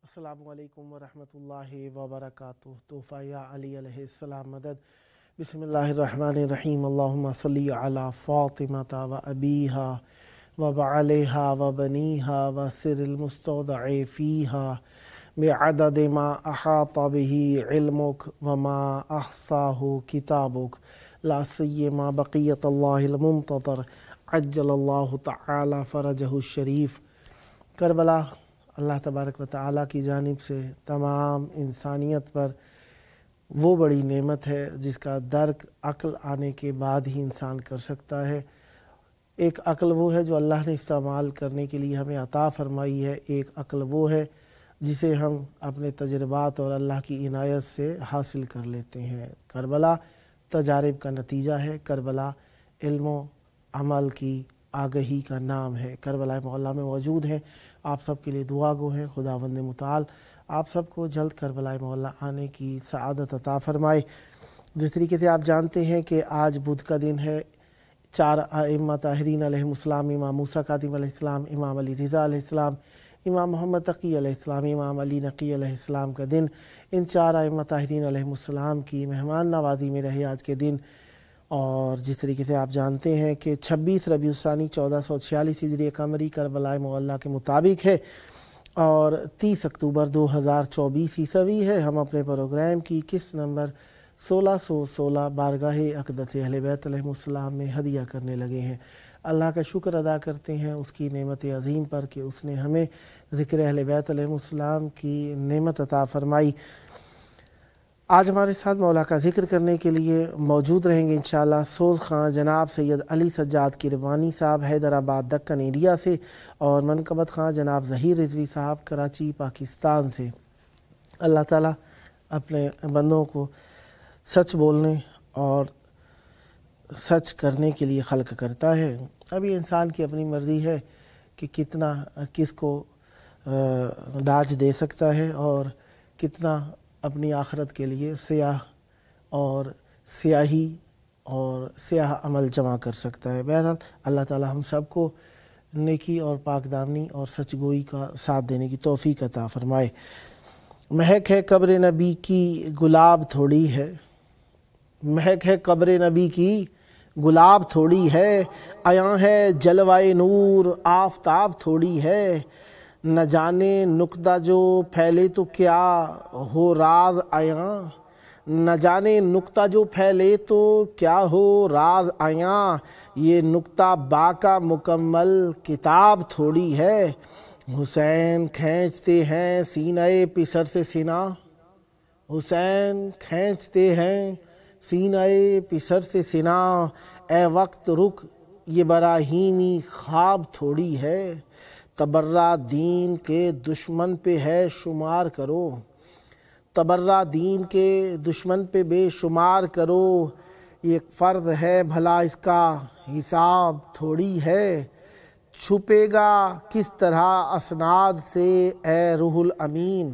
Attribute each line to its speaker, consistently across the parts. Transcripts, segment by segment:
Speaker 1: السلام علیکم ورحمۃ اللہ وبرکاتہ۔ تحفہ یا علی علیہ السلام مدد۔ بسم اللہ الرحمن الرحیم۔ اللہم صلی علی فاطمۃ و ابیہا و بعلہا و بنیہا و سر المستودع فیہا بعدد ما احاط بہ علمک و ما احصاہ کتابک لا سیما بقیت اللہ المنتظر عجل اللہ تعالی فرجہ الشریف۔ کربلا اللہ تبارک و تعالیٰ کی جانب سے تمام انسانیت پر وہ بڑی نعمت ہے جس کا درک عقل آنے کے بعد ہی انسان کر سکتا ہے۔ ایک عقل وہ ہے جو اللہ نے استعمال کرنے کے لیے ہمیں عطا فرمائی ہے، ایک عقل وہ ہے جسے ہم اپنے تجربات اور اللہ کی عنایت سے حاصل کر لیتے ہیں۔ کربلا تجارب کا نتیجہ ہے، کربلا علم و عمل کی آگہی کا نام ہے۔ کربلا معلیٰ میں موجود ہیں، آپ سب کے لیے دعا گو ہیں خداوند متعال آپ سب کو جلد کربلا معلیٰ آنے کی سعادت عطا فرمائے۔ جس طریقے سے آپ جانتے ہیں کہ آج بدھ کا دن ہے، 4 ائمہ طاہرین علیہم السلام، امام موسیٰ کاظم علیہ السلام، امام علی رضا علیہ السلام، امام محمد تقی علیہ السلام، امام علی نقی علیہ السلام کا دن۔ ان 4 ائمہ طاہرین علیہم السلام کی مہمان نوازی میں رہے آج کے دن۔ اور جس طریقے سے آپ جانتے ہیں کہ 26 ربیع الثانی 1446 ہجری قمری کربلا معلیٰ کے مطابق ہے اور 30 اکتوبر 2024 عیسوی ہے۔ ہم اپنے پروگرام کی قسط نمبر 1616 بارگاہ اقدس اہل بیت علیہم السلام میں ہدیہ کرنے لگے ہیں۔ اللہ کا شکر ادا کرتے ہیں اس کی نعمت عظیم پر کہ اس نے ہمیں ذکر اہل بیت علیہم السلام کی نعمت عطا فرمائی۔ آج ہمارے ساتھ مولا کا ذکر کرنے کے لیے موجود رہیں گے انشاءاللہ سوز خان جناب سید علی سجاد کیروانی صاحب حیدرآباد دکن انڈیا سے، اور منقبت خان جناب ظہیر رضوی صاحب کراچی پاکستان سے۔ اللہ تعالیٰ اپنے بندوں کو سچ بولنے اور سچ کرنے کے لیے خلق کرتا ہے۔ ابھی انسان کی اپنی مرضی ہے کہ کتنا کس کو ڈاج دے سکتا ہے اور کتنا اپنی آخرت کے لیے سیاہ اور سیاہی اور سیاہ عمل جمع کر سکتا ہے۔ بہرحال اللہ تعالی ہم سب کو نیکی اور پاک دامنی اور سچ گوئی کا ساتھ دینے کی توفیق عطا فرمائے۔ مہک ہے قبر نبی کی گلاب تھوڑی ہے، مہک ہے قبر نبی کی گلاب تھوڑی ہے، عیاں ہے جلوائے نور آفتاب تھوڑی ہے، نہ جانے نکتہ جو پھیلے تو کیا ہو راز عیاں، نہ جانے نکتہ جو پھیلے تو کیا ہو راز عیاں، یہ نکتہ با کا مکمل کتاب تھوڑی ہے، حسین کھینچتے ہیں سینہ پسر سے سینہ، حسین کھینچتے ہیں سینہ پسر سے سینہ، اے وقت رک یہ براہیمی خواب تھوڑی ہے، تبرہ دین کے دشمن پہ ہے شمار کرو، تبرہ دین کے دشمن پہ بے شمار کرو، یہ فرض ہے بھلا اس کا حساب تھوڑی ہے، چھپے گا کس طرح اسناد سے اے روح الامین،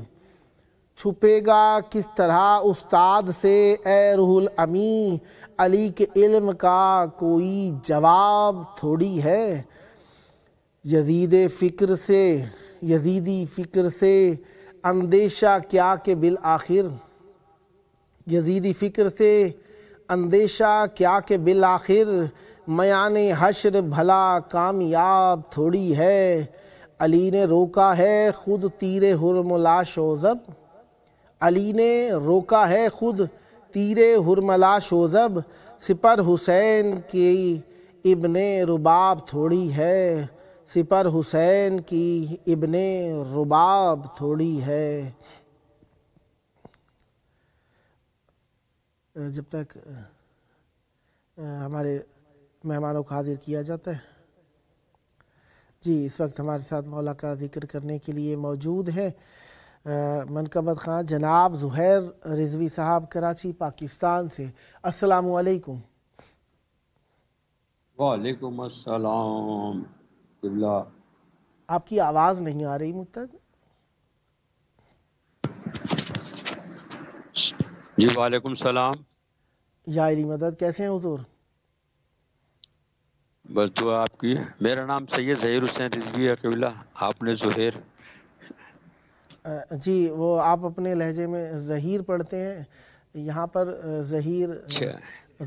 Speaker 1: چھپے گا کس طرح استاد سے اے روح الامین، علی کے علم کا کوئی جواب تھوڑی ہے، یزیدی فکر سے اندیشہ کیا کہ بالآخر، یزیدی فکر سے اندیشہ کیا کہ بالآخر، میان حشر بھلا کامیاب تھوڑی ہے، علی نے روکا ہے خود تیر حرملہ شوذب، علی نے روکا ہے خود تیر حرملہ شوذب، سپر حسین کی ابن رباب تھوڑی ہے، سپر حسین کی ابن رباب تھوڑی ہے۔ جب تک ہمارے مہمانوں کو حاضر کیا جاتا ہے، جی اس وقت ہمارے ساتھ مولا کا ذکر کرنے کے لیے موجود ہیں منقبت خان جناب زہیر رضوی صاحب کراچی پاکستان سے۔ السلام علیکم۔
Speaker 2: وعلیکم السلام اللہ۔
Speaker 1: آپ کی آواز نہیں آ رہی مجھ تک۔
Speaker 2: جی وعلیکم السلام۔
Speaker 1: یا علی مدد، کیسے ہیں حضور؟
Speaker 2: بس دعا آپ کی۔ میرا نام سید ظہیر حسین رضوی ہے قبلہ، آپ نے زہیر۔
Speaker 1: جی وہ آپ اپنے لہجے میں ظہیر پڑھتے ہیں، یہاں پر ظہیر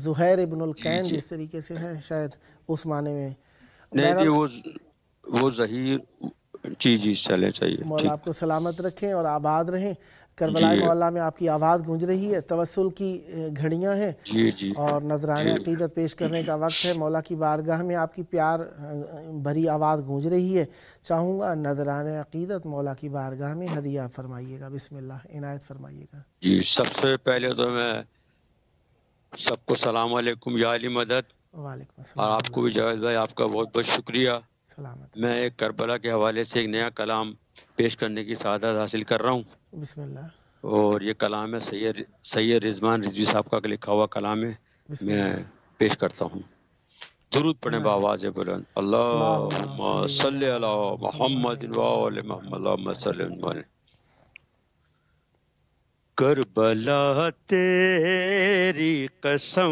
Speaker 1: زہیر ابن القین جس طریقے سے ہے شاید اس معنی میں
Speaker 2: نہیں جی وہ ظہیر جی چلے چاہیے۔
Speaker 1: مولا آپ کو سلامت رکھیں اور آباد رہیں۔ کربلا معلیٰ میں آپ کی آواز گونج رہی ہے، توسل کی گھڑیاں ہیں اور نذرانہ عقیدت پیش کرنے کا وقت ہے۔ مولا کی بارگاہ میں آپ کی پیار بھری آواز گونج رہی ہے۔ چاہوں گا نذرانہ عقیدت مولا کی بارگاہ میں ہدیہ فرمائیے گا۔ بسم اللہ، عنایت فرمائیے گا۔
Speaker 2: جی سب سے پہلے تو میں سب کو السلام علیکم یا علی مدد۔
Speaker 1: وعلیکم السلام۔
Speaker 2: اور آپ کو بھی جاوید بھائی آپ کا بہت بہت شکریہ۔
Speaker 1: سلامت۔
Speaker 2: میں ایک کربلا کے حوالے سے ایک نیا کلام پیش کرنے کی سعادت حاصل کر رہا ہوں۔
Speaker 1: بسم اللہ۔
Speaker 2: اور یہ کلام ہے سید رضوان رضوی صاحب کا لکھا ہوا کلام ہے، میں پیش کرتا ہوں۔ درود پڑھیں بآواز بلند۔ اللہم صلی علی محمد وآل محمد اللہم صلی علی محمد۔ کربلا تیری قسم،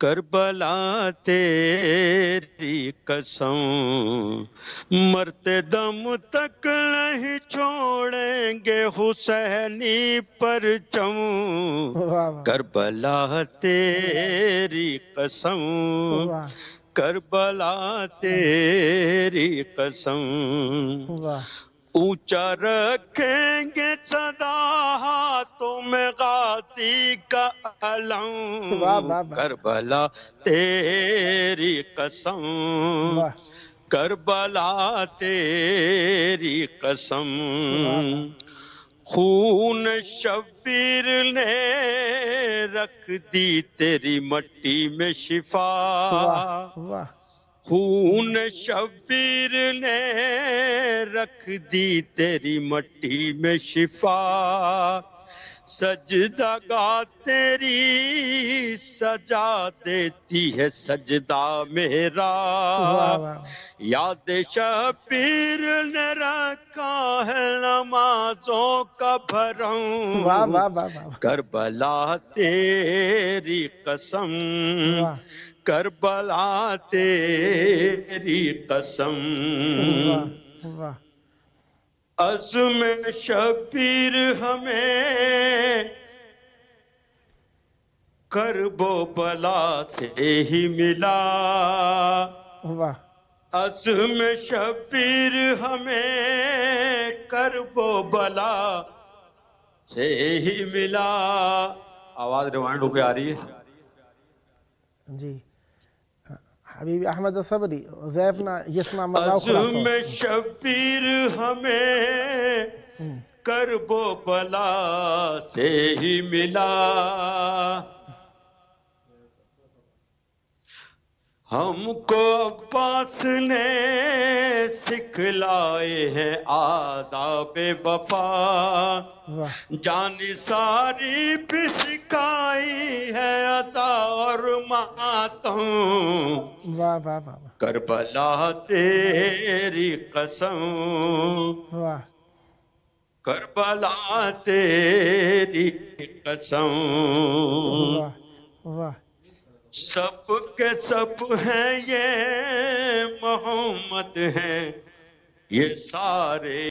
Speaker 2: کربلا تیری قسم، مرتے دم تک نہیں چھوڑیں گے حسینی پرچم۔ کربلا تیری قسم، کربلا تیری قسم، اونچا رکھیں گے سدا ہاتھوں میں غازی کا علم۔ کربلا تیری قسم، کربلا تیری قسم، خون شبیر نے رکھ دی تیری مٹی میں شفا، خون شبیر نے رکھ دی تیری مٹی میں شفا، سجدہ گاہ تیری سجا دیتی ہے سجدہ میرا، یاد شبیر نے رکھا ہے نمازوں کا بھرم۔ کربلا تیری قسم، کربلا تیری قسم، عزم شبیر ہمیں کرب و بلا سے ہی ملا، عزم شبیر ہمیں کرب و بلا سے ہی ملا۔ آواز ریوائنڈ ہو کے آ رہی ہے
Speaker 1: جی حبیب احمد صبری زیفنا یسمع مرہ
Speaker 2: عزم شبیر ہمیں کرب و بلا سے ہی ملا، ہم کو عباس نے سکھلائے ہیں آداب وفا، جان ساری بھی سکھائی ہے عزا اور ماتم۔ کربلا تیری قسم، کربلا تیری قسم، سب کے سب ہیں یہ محمد ہیں یہ سارے